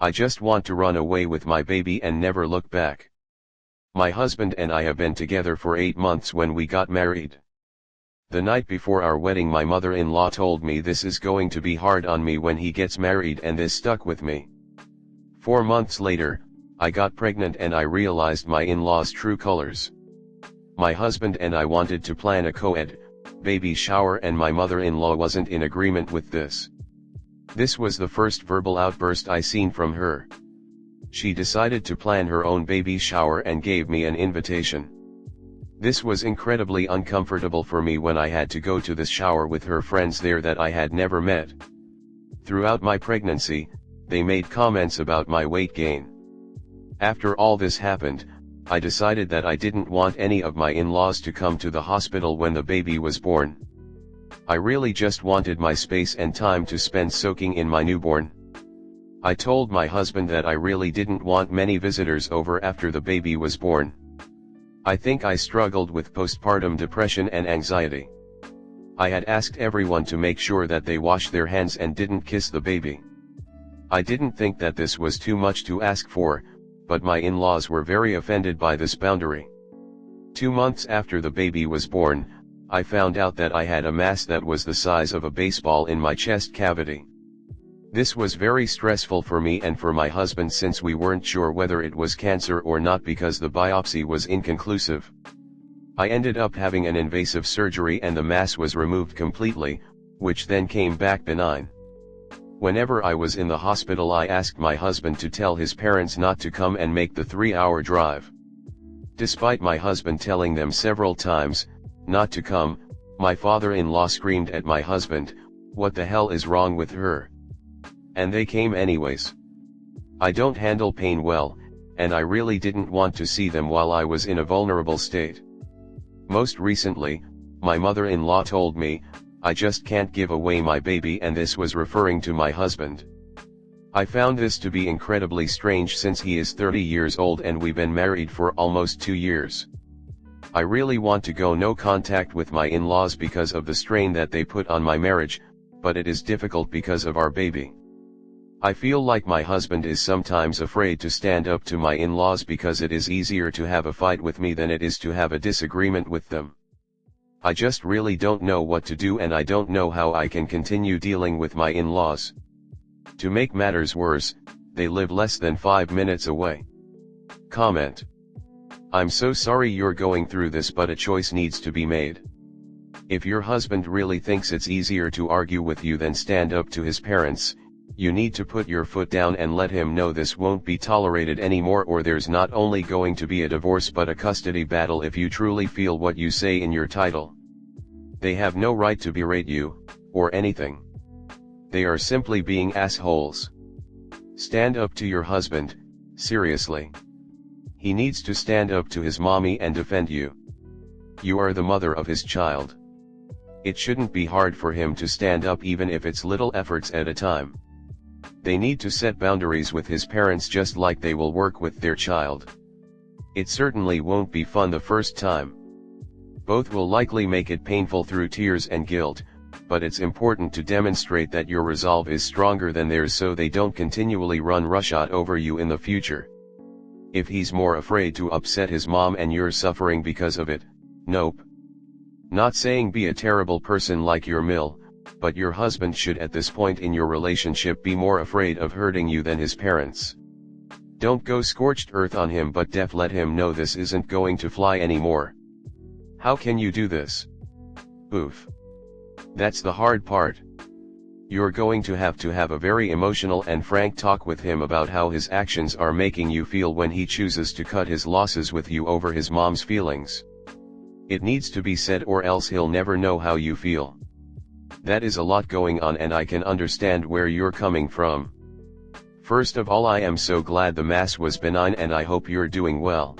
I just want to run away with my baby and never look back. My husband and I have been together for 8 months when we got married. The night before our wedding my mother-in-law told me this is going to be hard on me when he gets married, and this stuck with me. 4 months later, I got pregnant and I realized my in-laws' true colors. My husband and I wanted to plan a co-ed baby shower and my mother-in-law wasn't in agreement with this. This was the first verbal outburst I seen from her. She decided to plan her own baby shower and gave me an invitation. This was incredibly uncomfortable for me when I had to go to the shower with her friends there that I had never met. Throughout my pregnancy, they made comments about my weight gain. After all this happened, I decided that I didn't want any of my in-laws to come to the hospital when the baby was born. I really just wanted my space and time to spend soaking in my newborn. I told my husband that I really didn't want many visitors over after the baby was born. I think I struggled with postpartum depression and anxiety. I had asked everyone to make sure that they wash their hands and didn't kiss the baby. I didn't think that this was too much to ask for, but my in-laws were very offended by this boundary. 2 months after the baby was born, I found out that I had a mass that was the size of a baseball in my chest cavity. This was very stressful for me and for my husband since we weren't sure whether it was cancer or not because the biopsy was inconclusive. I ended up having an invasive surgery and the mass was removed completely, which then came back benign. Whenever I was in the hospital I asked my husband to tell his parents not to come and make the 3-hour drive. Despite my husband telling them several times not to come, my father-in-law screamed at my husband, "What the hell is wrong with her?" And they came anyways. I don't handle pain well, and I really didn't want to see them while I was in a vulnerable state. Most recently, my mother-in-law told me, "I just can't give away my baby," and this was referring to my husband. I found this to be incredibly strange since he is 30 years old and we've been married for almost 2 years. I really want to go no contact with my in-laws because of the strain that they put on my marriage, but it is difficult because of our baby. I feel like my husband is sometimes afraid to stand up to my in-laws because it is easier to have a fight with me than it is to have a disagreement with them. I just really don't know what to do and I don't know how I can continue dealing with my in-laws. To make matters worse, they live less than 5 minutes away. Comment. I'm so sorry you're going through this, but a choice needs to be made. If your husband really thinks it's easier to argue with you than stand up to his parents, you need to put your foot down and let him know this won't be tolerated anymore, or there's not only going to be a divorce but a custody battle if you truly feel what you say in your title. They have no right to berate you, or anything. They are simply being assholes. Stand up to your husband, seriously. He needs to stand up to his mommy and defend you. You are the mother of his child. It shouldn't be hard for him to stand up even if it's little efforts at a time. They need to set boundaries with his parents just like they will work with their child. It certainly won't be fun the first time. Both will likely make it painful through tears and guilt, but it's important to demonstrate that your resolve is stronger than theirs so they don't continually run roughshod over you in the future. If he's more afraid to upset his mom and you're suffering because of it, nope. Not saying be a terrible person like your mill, but your husband should at this point in your relationship be more afraid of hurting you than his parents. Don't go scorched earth on him, but let him know this isn't going to fly anymore. How can you do this? Oof. That's the hard part. You're going to have a very emotional and frank talk with him about how his actions are making you feel when he chooses to cut his losses with you over his mom's feelings. It needs to be said or else he'll never know how you feel. That is a lot going on and I can understand where you're coming from. First of all, I am so glad the mass was benign and I hope you're doing well.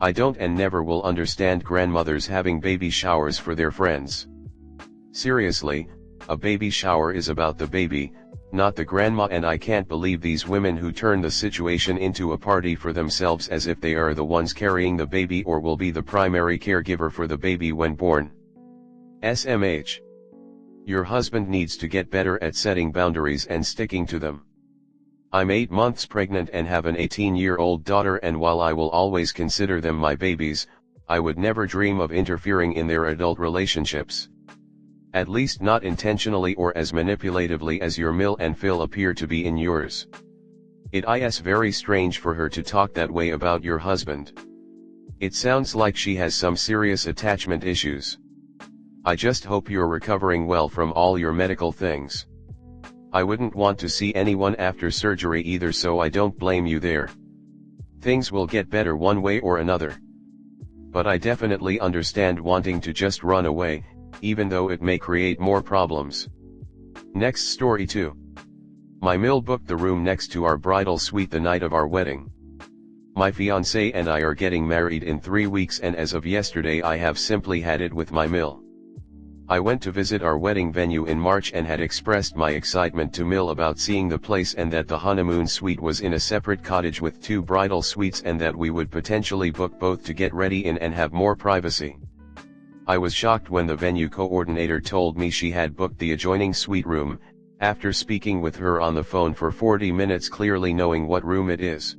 I don't and never will understand grandmothers having baby showers for their friends. Seriously, a baby shower is about the baby, not the grandma, and I can't believe these women who turn the situation into a party for themselves as if they are the ones carrying the baby or will be the primary caregiver for the baby when born. SMH. Your husband needs to get better at setting boundaries and sticking to them. I'm 8 months pregnant and have an 18-year-old daughter, and while I will always consider them my babies, I would never dream of interfering in their adult relationships. At least not intentionally or as manipulatively as your Mill and Phil appear to be in yours. It is very strange for her to talk that way about your husband. It sounds like she has some serious attachment issues. I just hope you're recovering well from all your medical things. I wouldn't want to see anyone after surgery either, so I don't blame you there. Things will get better one way or another. But I definitely understand wanting to just run away, even though it may create more problems. Next story 2. My Mill booked the room next to our bridal suite the night of our wedding. My fiancé and I are getting married in 3 weeks, and as of yesterday I have simply had it with my Mill. I went to visit our wedding venue in March and had expressed my excitement to Mill about seeing the place, and that the honeymoon suite was in a separate cottage with 2 bridal suites, and that we would potentially book both to get ready in and have more privacy. I was shocked when the venue coordinator told me she had booked the adjoining suite room, after speaking with her on the phone for 40 minutes clearly knowing what room it is.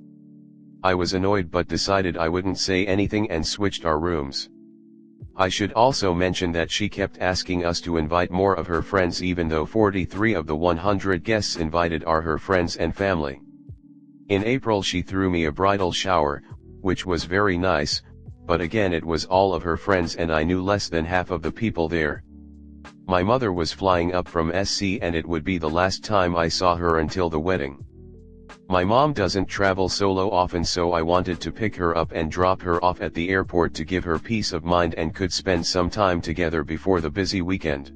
I was annoyed but decided I wouldn't say anything and switched our rooms. I should also mention that she kept asking us to invite more of her friends, even though 43 of the 100 guests invited are her friends and family. In April she threw me a bridal shower, which was very nice, but again it was all of her friends and I knew less than half of the people there. My mother was flying up from SC and it would be the last time I saw her until the wedding. My mom doesn't travel solo often, so I wanted to pick her up and drop her off at the airport to give her peace of mind and could spend some time together before the busy weekend.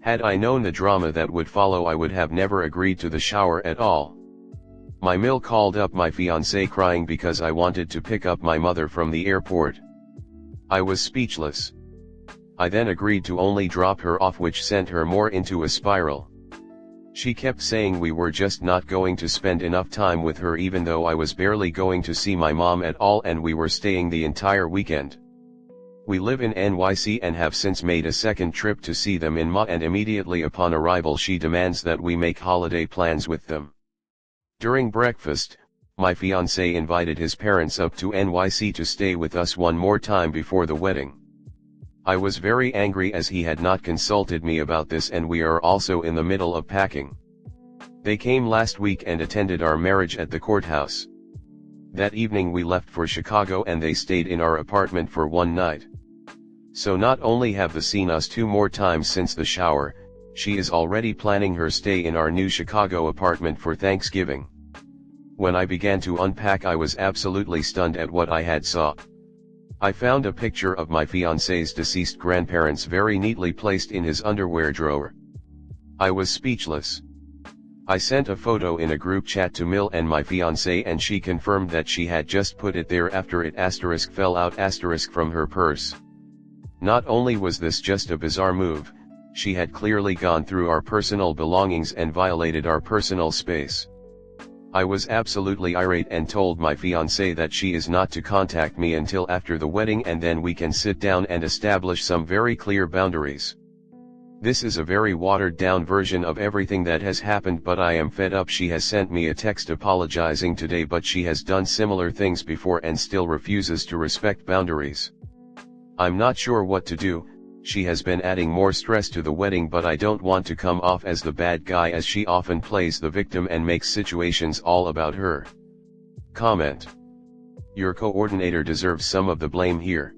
Had I known the drama that would follow, I would have never agreed to the shower at all. My Mill called up my fiancé crying because I wanted to pick up my mother from the airport. I was speechless. I then agreed to only drop her off, which sent her more into a spiral. She kept saying we were just not going to spend enough time with her, even though I was barely going to see my mom at all and we were staying the entire weekend. We live in NYC and have since made a second trip to see them in Ma, and immediately upon arrival she demands that we make holiday plans with them. During breakfast, my fiancé invited his parents up to NYC to stay with us one more time before the wedding. I was very angry as he had not consulted me about this, and we are also in the middle of packing. They came last week and attended our marriage at the courthouse. That evening we left for Chicago and they stayed in our apartment for one night. So not only have they seen us 2 more times since the shower, she is already planning her stay in our new Chicago apartment for Thanksgiving. When I began to unpack, I was absolutely stunned at what I had saw. I found a picture of my fiancé's deceased grandparents very neatly placed in his underwear drawer. I was speechless. I sent a photo in a group chat to Mill and my fiancé, and she confirmed that she had just put it there after it fell out from her purse. Not only was this just a bizarre move, she had clearly gone through our personal belongings and violated our personal space. I was absolutely irate and told my fiancé that she is not to contact me until after the wedding, and then we can sit down and establish some very clear boundaries. This is a very watered down version of everything that has happened, but I am fed up. She has sent me a text apologizing today, but she has done similar things before and still refuses to respect boundaries. I'm not sure what to do. She has been adding more stress to the wedding, but I don't want to come off as the bad guy, as she often plays the victim and makes situations all about her. Comment: your coordinator deserves some of the blame here.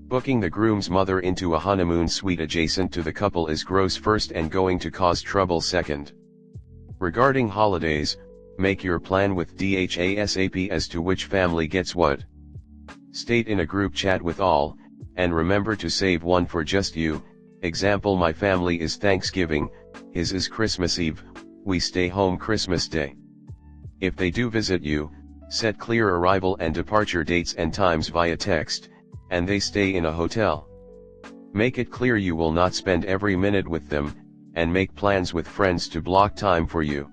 Booking the groom's mother into a honeymoon suite adjacent to the couple is gross first and going to cause trouble second. Regarding holidays, make your plan with DHASAP as to which family gets what. State in a group chat with all, and remember to save one for just you. Example: my family is Thanksgiving, his is Christmas Eve, we stay home Christmas Day. If they do visit you, set clear arrival and departure dates and times via text, and they stay in a hotel. Make it clear you will not spend every minute with them, and make plans with friends to block time for you.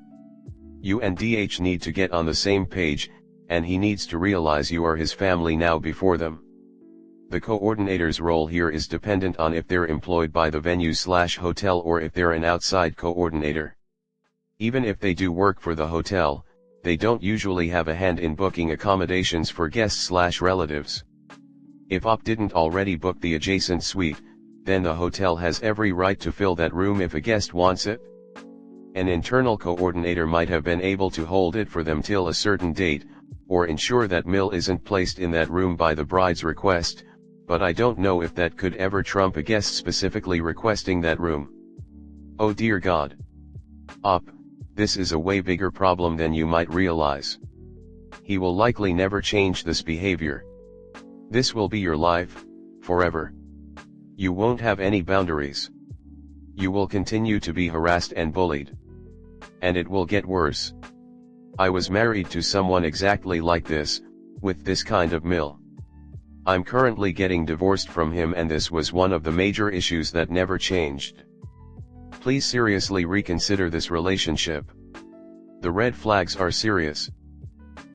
You and DH need to get on the same page, and he needs to realize you are his family now before them. The coordinator's role here is dependent on if they're employed by the venue/hotel or if they're an outside coordinator. Even if they do work for the hotel, they don't usually have a hand in booking accommodations for guests/relatives. If OP didn't already book the adjacent suite, then the hotel has every right to fill that room if a guest wants it. An internal coordinator might have been able to hold it for them till a certain date, or ensure that Mill isn't placed in that room by the bride's request, but I don't know if that could ever trump a guest specifically requesting that room. Oh dear God. OP, this is a way bigger problem than you might realize. He will likely never change this behavior. This will be your life, forever. You won't have any boundaries. You will continue to be harassed and bullied. And it will get worse. I was married to someone exactly like this, with this kind of Mill. I'm currently getting divorced from him, and this was one of the major issues that never changed. Please seriously reconsider this relationship. The red flags are serious.